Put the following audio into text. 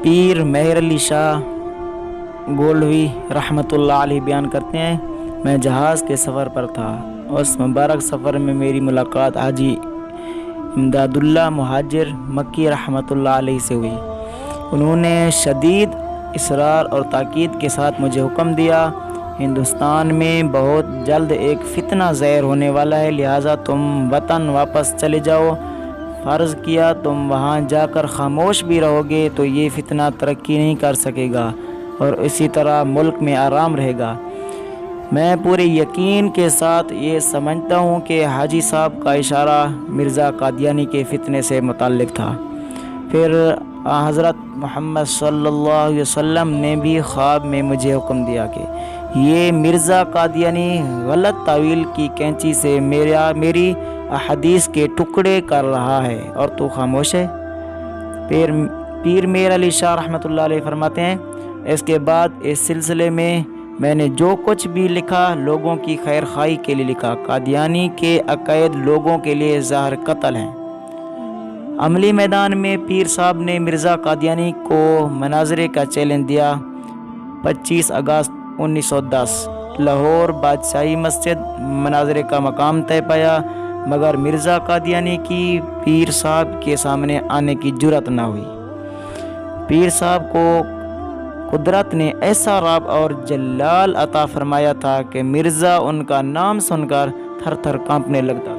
پیر مہر علی شاہ گولوی رحمۃ اللہ علیہ بیان کرتے ہیں، میں جہاز کے سفر پر تھا۔ اس مبارک سفر میں میری ملاقات حاجی امداد اللہ مہاجر مکی رحمۃ اللہ علیہ سے ہوئی۔ انہوں نے شدید اصرار اور تاکید کے ساتھ مجھے حکم دیا، ہندوستان میں بہت جلد ایک فتنہ ظاہر ہونے والا ہے، لہٰذا تم وطن واپس چلے جاؤ۔ فرض کیا تم وہاں جا کر خاموش بھی رہو گے تو یہ فتنہ ترقی نہیں کر سکے گا اور اسی طرح ملک میں آرام رہے گا۔ میں پورے یقین کے ساتھ یہ سمجھتا ہوں کہ حاجی صاحب کا اشارہ مرزا قادیانی کے فتنے سے متعلق تھا۔ پھر حضرت محمد صلی اللہ علیہ وسلم نے بھی خواب میں مجھے حکم دیا کہ یہ مرزا قادیانی غلط تعویل کی کینچی سے میری احادیث کے ٹکڑے کر رہا ہے اور تو خاموش ہے۔ پیر میر علی شاہ رحمۃ اللہ علیہ فرماتے ہیں، اس کے بعد اس سلسلے میں نے جو کچھ بھی لکھا لوگوں کی خیر خواہی کے لیے لکھا۔ قادیانی کے عقائد لوگوں کے لیے زہر قتل ہیں۔ عملی میدان میں پیر صاحب نے مرزا قادیانی کو مناظرے کا چیلنج دیا۔ 25 اگست 1910 لاہور بادشاہی مسجد مناظرے کا مقام طے پایا، مگر مرزا قادیانی کی پیر صاحب کے سامنے آنے کی جرأت نہ ہوئی۔ پیر صاحب کو قدرت نے ایسا رعب اور جلال عطا فرمایا تھا کہ مرزا ان کا نام سن کر تھر تھر کانپنے لگتا۔